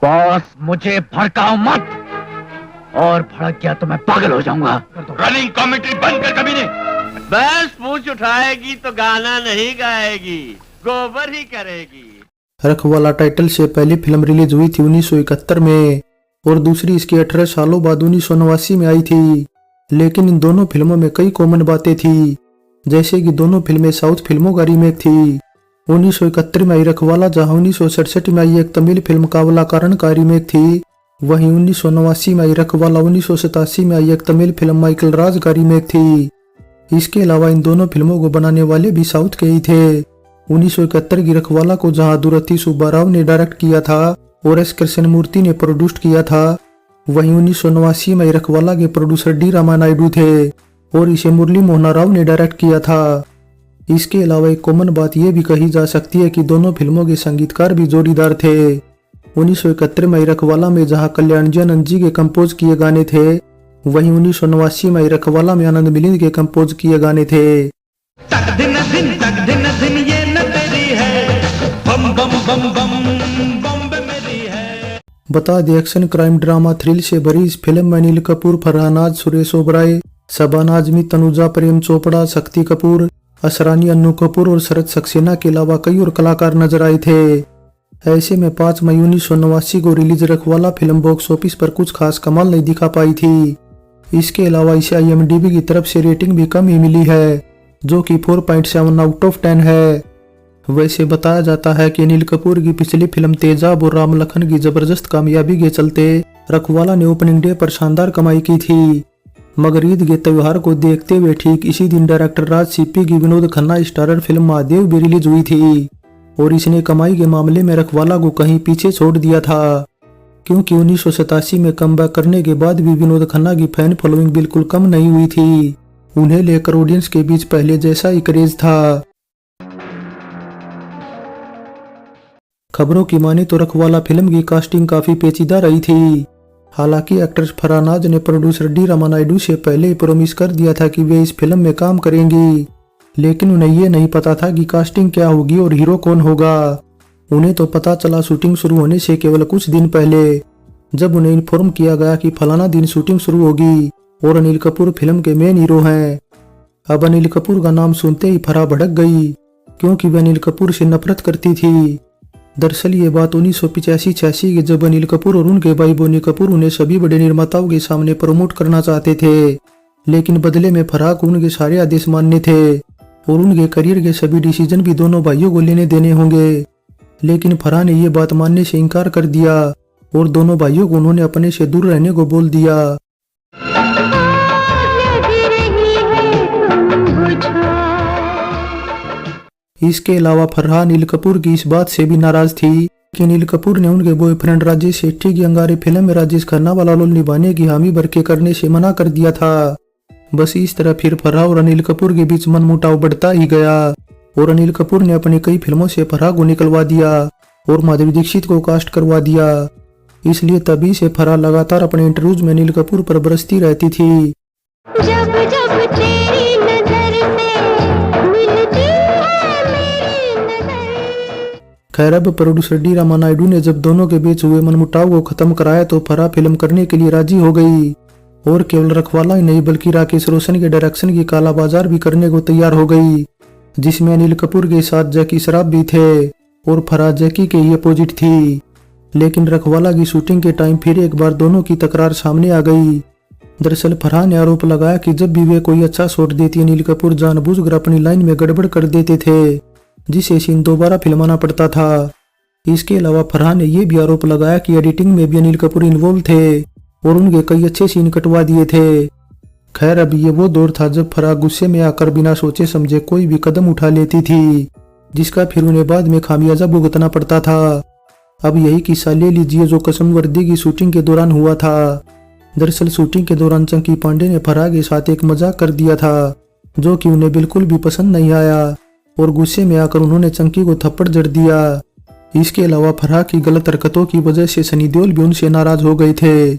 Boss, मुझे भड़काओ मत, और भड़क गया तो मैं पागल हो जाऊंगा। रनिंग कमेंट्री बंद कर कभी नहीं। बस पूछ उठाएगी तो गाना नहीं गाएगी, गोबर ही करेगी। रखवाला टाइटल से पहली फिल्म रिलीज हुई थी 1971 में और दूसरी इसके 18 सालों बाद 1989 में आई थी। लेकिन इन दोनों फिल्मों में कई कॉमन बातें थी, जैसे कि दोनों फिल्में साउथ फिल्मों का रीमेक थी। 1971 में आई रखवाला जहां 1967 में आई एक तमिल फिल्म कावला कारण का रीमेक थी, वहीं 1989 में आई रखवाला 1987 में आई एक तमिल फिल्म माइकल राज का रीमेक थी। इसके अलावा इन दोनों फिल्मों को बनाने वाले भी साउथ के ही थे। 1971 की रखवाला को जहां दुरथी सुब्बा राव ने डायरेक्ट किया था और एस कृष्णमूर्ति ने प्रोड्यूस किया था, वहीं 1989 में रखवाला के प्रोड्यूसर डी रामा नायडू थे और इसे मुरली मोहना राव ने डायरेक्ट किया था। इसके अलावा एक कॉमन बात यह भी कही जा सकती है कि दोनों फिल्मों के संगीतकार भी जोड़ीदार थे। 1971 में रखवाला में जहां कल्याण जी आनंद जी के कंपोज किए गाने थे, वहीं 1989 में रखवाला में आनंद मिलिंद के कंपोज किए गाने थे। तक दिन दिन ये न तेरी है, बम बम बम बम बम मेरी है। बता दें, एक्शन क्राइम ड्रामा थ्रिल से भरी इस फिल्म में अनिल कपूर, फरहान आज, सुरेश ओबराय, शबाना आजमी, तनुजा, प्रेम चोपड़ा, शक्ति कपूर, असरानी, अन्नू कपूर और शरद सक्सेना के अलावा कई और कलाकार नजर आए थे। ऐसे में 5 मई 1989 को रिलीज रखवाला फिल्म बॉक्स ऑफिस पर कुछ खास कमाल नहीं दिखा पाई थी। इसके अलावा इसे IMDb की तरफ से रेटिंग भी कम ही मिली है, जो कि 4.7 आउट ऑफ 10 है। वैसे बताया जाता है कि अनिल कपूर की पिछली फिल्म तेजाब और राम लखन की जबरदस्त कामयाबी के चलते रखवाला ने ओपनिंग डे पर शानदार कमाई की थी, मगर ईद के त्योहार को देखते हुए ठीक इसी दिन डायरेक्टर राज सीपी की विनोद खन्ना स्टारर फिल्म महादेव भी रिलीज हुई थी और इसने कमाई के मामले में रखवाला को कहीं पीछे छोड़ दिया था, क्योंकि 1987 में कमबैक करने के बाद भी विनोद खन्ना की फैन फॉलोइंग बिल्कुल कम नहीं हुई थी। उन्हें लेकर ऑडियंस के बीच पहले जैसा ही क्रेज था। खबरों की माने तो रखवाला फिल्म की कास्टिंग काफी पेचीदा रही थी। हालांकि एक्ट्रेस फरहान आज ने प्रोड्यूसर डी रामा नायडू से पहले ही प्रॉमिस कर दिया था कि वे इस फिल्म में काम करेंगी, लेकिन उन्हें ये नहीं पता था कि कास्टिंग क्या होगी और हीरो कौन होगा। उन्हें तो पता चला शूटिंग शुरू होने से केवल कुछ दिन पहले, जब उन्हें इन्फॉर्म किया गया कि फलाना दिन शूटिंग शुरू होगी और अनिल कपूर फिल्म के मेन हीरो हैं। अब अनिल कपूर का नाम सुनते ही फराह भड़क गई, क्योंकि वे अनिल कपूर से नफरत करती थी। दरअसल ये बात 1985-86 के जब अनिल कपूर और उनके भाई बोनी कपूर उन्हें सभी बड़े निर्माताओं के सामने प्रमोट करना चाहते थे, लेकिन बदले में फराह को उनके सारे आदेश मानने थे और उनके करियर के सभी डिसीजन भी दोनों भाइयों को लेने देने होंगे। लेकिन फराह ने ये बात मानने से इनकार कर दिया और दोनों भाइयों को उन्होंने अपने से दूर रहने को बोल दिया। इसके अलावा फरहान अनिल कपूर की इस बात से भी नाराज थी कि अनिल कपूर ने उनके बॉयफ्रेंड राजेश सेठी की अंगारे फिल्म में राजेश खन्ना वाला रोल निभाने की हामी भर के करने से मना कर दिया था। बस इस तरह फिर फरहान और अनिल कपूर के बीच मनमुटाव बढ़ता ही गया और अनिल कपूर ने अपनी कई फिल्मों से फरहान को निकलवा दिया और माधुरी दीक्षित को कास्ट करवा दिया। इसलिए तभी से फरहान लगातार अपने इंटरव्यूज में अनिल कपूर पर बरसती रहती थी। जब जब तेरी नजर से मिलती है मेरी नजर। खैर, अब प्रोड्यूसर डी रामा नायडू ने जब दोनों के बीच हुए मनमुटाव को खत्म कराया तो फरहान फिल्म करने के लिए राजी हो गई और केवल रखवाला ही नहीं बल्कि राकेश रोशन के डायरेक्शन की काला बाजार भी करने को तैयार हो गई, जिसमें अनिल कपूर के साथ जैकी श्रॉफ भी थे और फरहान जैकी के ही अपोजिट थी। लेकिन रखवाला की शूटिंग के टाइम फिर एक बार दोनों की तकरार सामने आ गई। दरअसल फरहान ने आरोप लगाया कि जब भी वे कोई अच्छा शॉट देती अनिल कपूर जानबूझकर अपनी लाइन में गड़बड़ कर देते थे, जिसे सीन दोबारा फिल्माना पड़ता था। इसके अलावा फरहान ने यह भी आरोप लगाया कि एडिटिंग में भी अनिल कपूर इन्वॉल्व थे और उनके कई अच्छे सीन कटवा दिए थे। खैर, अब ये वो दौर था जब फरहान गुस्से में आकर बिना सोचे समझे कोई भी कदम उठा लेती थी, जिसका फिर उन्हें बाद में खामियाजा भुगतना पड़ता था। अब यही किस्सा ले लीजिए जो कसम वर्दी की शूटिंग के दौरान हुआ था। दरअसल शूटिंग के दौरान चंकी पांडे ने फरहान के साथ एक मजाक कर दिया था, जो कि उन्हें बिल्कुल भी पसंद नहीं आया और गुस्से में आकर उन्होंने चंकी को थप्पड़ जड़ दिया। इसके अलावा फरहान की गलत हरकतों की वजह से सनी देओल भी उनसे नाराज हो गए थे।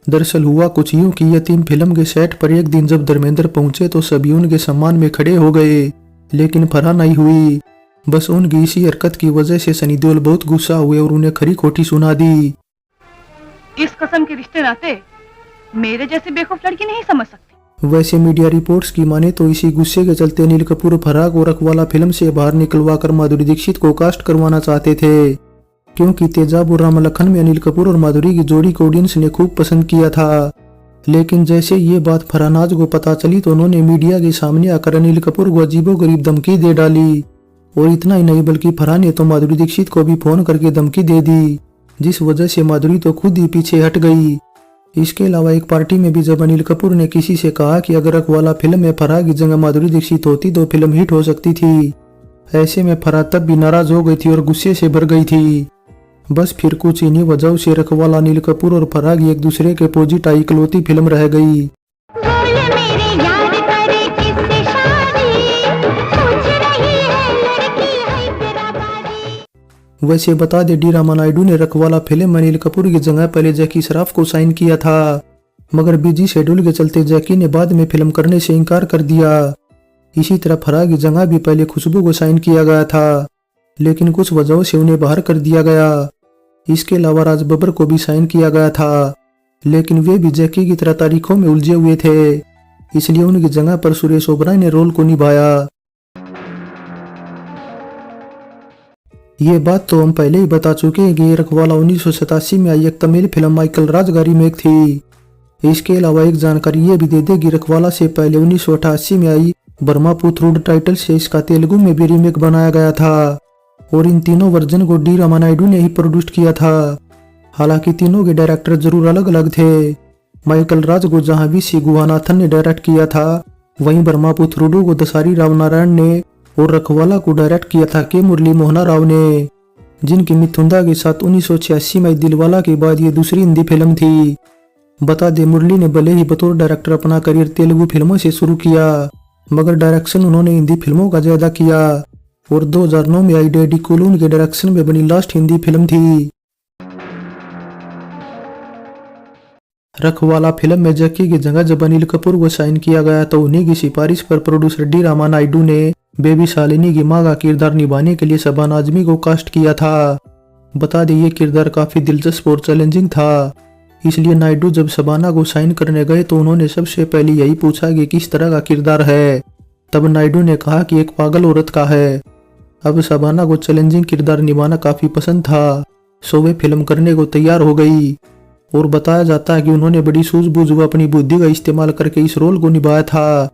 दरअसल हुआ कुछ यूं कि यतीम फिल्म के सेट पर एक दिन जब धर्मेंद्र पहुंचे तो सभी उनके सम्मान में खड़े हो गए, लेकिन फरहान नहीं हुई। बस उनकी इसी हरकत की वजह से सनी देओल बहुत गुस्सा हुए और उन्हें खरी खोटी सुना दी। इस कस्म के रिश्ते नाते मेरे जैसी बेवकूफ लड़की नहीं समझ सकती। वैसे मीडिया रिपोर्ट्स की माने तो इसी गुस्से के चलते अनिल कपूर फराग और रखवाला फिल्म से बाहर निकलवा कर माधुरी दीक्षित को कास्ट करवाना चाहते थे, क्योंकि तेजाब और राम लखन में अनिल कपूर और माधुरी की जोड़ी को ऑडियंस ने खूब पसंद किया था। लेकिन जैसे ये बात फरहानाज को पता चली तो उन्होंने मीडिया के सामने आकर अनिल कपूर को अजीबोगरीब धमकी दे डाली। और इतना ही नहीं बल्कि फरहान ने तो माधुरी दीक्षित को भी फोन करके धमकी दे दी, जिस वजह से माधुरी तो खुद ही पीछे हट गई। इसके अलावा एक पार्टी में भी जब अनिल कपूर ने किसी से कहा कि अगर रखवाला फिल्म में फराह की जगह माधुरी दीक्षित होती तो फिल्म हिट हो सकती थी, ऐसे में फराह तब भी नाराज हो गई थी और गुस्से से भर गई थी। बस फिर कुछ इन्हीं वजहों से रखवाला अनिल कपूर और फराह की एक दूसरे के अपोजिट आई इकलौती फिल्म रह गई। बोल मेरे यार करे किससे शादी, पूछ रही है लड़की है तेरा बारी। वैसे बता दे डी रामानायडू ने रखवाला फिल्म में अनिल कपूर की जगह पहले जैकी श्रॉफ को साइन किया था, मगर बिजी शेड्यूल के चलते जैकी ने बाद में फिल्म करने से इनकार कर दिया। इसी तरह फराह की जगह भी पहले खुशबू को साइन किया गया था, लेकिन कुछ वजहों से उन्हें बाहर कर दिया गया। इसके अलावा राज बब्बर को भी साइन किया गया था, लेकिन वे भी जैकी की तरह तारीखों में उलझे हुए थे, इसलिए उनकी जगह पर सुरेश ओबराय ने रोल को निभाया। ये बात तो हम पहले ही बता चुके हैं कि ये रखवाला 1987 में आई एक तमिल फिल्म माइकल राज का रीमेक थी। इसके अलावा एक जानकारी ये भी दे दे कि रखवाला से पहले 1988 में आई ब्रह्मापुत्र टाइटल से इसका तेलुगु में भी रीमेक बनाया गया था, और इन तीनों वर्जन को डी रामानायडू ने ही प्रोड्यूस किया था। हालांकि तीनों के डायरेक्टर जरूर अलग अलग थे। माइकल राज को जहां वी.सी. गुहानाथन ने डायरेक्ट किया था, वहीं ब्रह्मापुत्र को दसारी राव नारायण ने और रखवाला को डायरेक्ट किया था के मुरली मोहना राव ने, जिनकी मिथुंदा के साथ 1986 में दिलवाला के बाद ये दूसरी हिंदी फिल्म थी। बता दे मुरली ने भले ही बतौर डायरेक्टर अपना करियर तेलुगु फिल्मों से शुरू किया, मगर डायरेक्शन उन्होंने हिंदी फिल्मों का ज्यादा किया, और 2009 में आई डैडी कोलून के डायरेक्शन में बनी लास्ट हिंदी फिल्म थी। रखवाला फिल्म में जैकी की जगह जब अनिल कपूर को साइन किया गया तो उन्हीं की सिफारिश पर प्रोड्यूसर डी रामानायडू ने बेबी शालिनी की मां का किरदार निभाने के लिए शबाना आजमी को कास्ट किया था। बता दें ये किरदार काफी दिलचस्प और चैलेंजिंग था, इसलिए नायडू जब शबाना को साइन करने गए तो उन्होंने सबसे पहले यही पूछा कि किस तरह का किरदार है। तब नायडू ने कहा कि एक पागल औरत का है। अब शबाना को चैलेंजिंग किरदार निभाना काफी पसंद था, सो वे फिल्म करने को तैयार हो गई, और बताया जाता है कि उन्होंने बड़ी सूझबूझ व अपनी बुद्धि का इस्तेमाल करके इस रोल को निभाया था।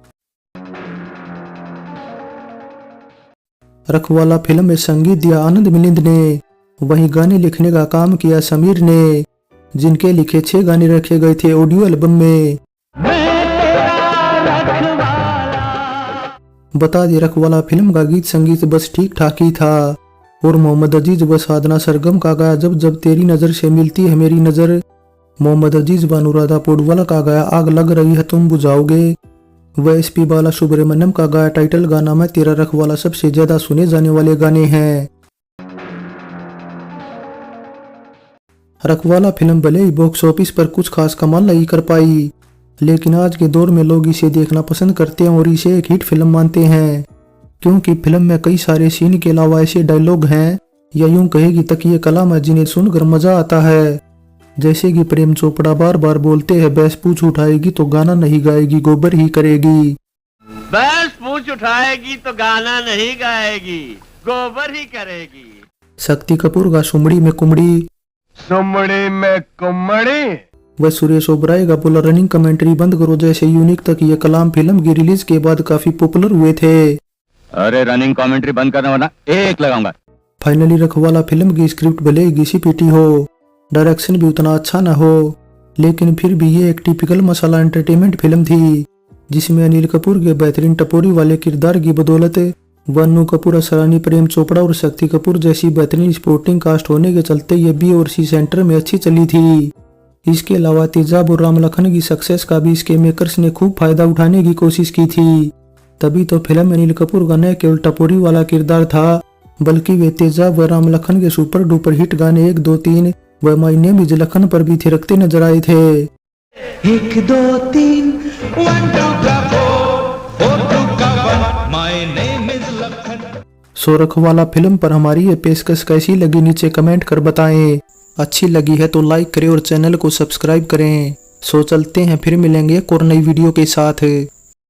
रखवाला फिल्म में संगीत दिया आनंद मिलिंद ने, वहीं गाने लिखने का काम किया समीर ने, जिनके लिखे 6 गाने रखे गए थे ऑडियो एल्बम में। बता दे रखवाला फिल्म का गीत संगीत बस ठीक ठाक ही था, और मोहम्मद अजीज व साधना सरगम का गाया जब जब तेरी नजर से मिलती है मेरी नजर, मोहम्मद अजीज व अनुराधा पौडवाल का गाया आग लग रही है तुम बुझाओगे, व एसपी बाला सुब्रमण्यम का गाया टाइटल गाना मैं तेरा रखवाला सबसे ज्यादा सुने जाने वाले गाने हैं। रखवाला फिल्म भले ही बॉक्स ऑफिस पर कुछ खास कमाल नहीं कर पाई, लेकिन आज के दौर में लोग इसे देखना पसंद करते हैं और इसे एक हिट फिल्म मानते हैं, क्योंकि फिल्म में कई सारे सीन के अलावा ऐसे डायलॉग हैं या यूं कहे कि तकिए कलाम है जिन्हें सुनकर मजा आता है। जैसे कि प्रेम चोपड़ा बार बार बोलते हैं बैस पूछ उठाएगी तो गाना नहीं गाएगी गोबर ही करेगी। बस पूछ उठाएगी तो गाना नहीं गाएगी, गोबर ही करेगी। शक्ति कपूर का सुमड़ी में कुमड़ी, सुमड़ी में कुमड़ी, व सुरेश ओबराय का बोला रनिंग कमेंट्री बंद करो जैसे यूनिक तक ये कलाम फिल्म की रिलीज के बाद काफी पॉपुलर हुए थे। अरे रनिंग कमेंट्री बंद करना वरना एक लगाऊंगा। फाइनली रखवाला फिल्म की स्क्रिप्ट भले ही घिसी पीटी हो, डायरेक्शन भी उतना अच्छा न हो, लेकिन फिर भी ये एक टिपिकल मसाला एंटरटेनमेंट फिल्म थी, जिसमें अनिल कपूर के बेहतरीन टपोरी वाले किरदार की बदौलत वन्नू कपूर, असरानी, प्रेम चोपड़ा और शक्ति कपूर जैसी बेहतरीन स्पोर्टिंग कास्ट होने के चलते ये बी और सी सेंटर में अच्छी चली थी। इसके अलावा तेजाब और राम लखन की सक्सेस का भी इसके मेकर्स ने खूब फायदा उठाने की कोशिश की थी। तभी तो फिल्म में अनिल कपूर का न केवल टपोरी वाला किरदार था, बल्कि वे तेजाब व राम लखन के सुपर डुपर हिट गाने 1 2 3 व माय नेम इज लखन पर भी थिरकते नजर आए थे। 1 2 3 1 2 का 4 2 का 1 माय नेम इज लखन। सो रखवाला फिल्म पर हमारी ये पेशकश कैसी लगी नीचे कमेंट कर बताएं। अच्छी लगी है तो लाइक करें और चैनल को सब्सक्राइब करें। सो चलते हैं, फिर मिलेंगे एक और नई वीडियो के साथ।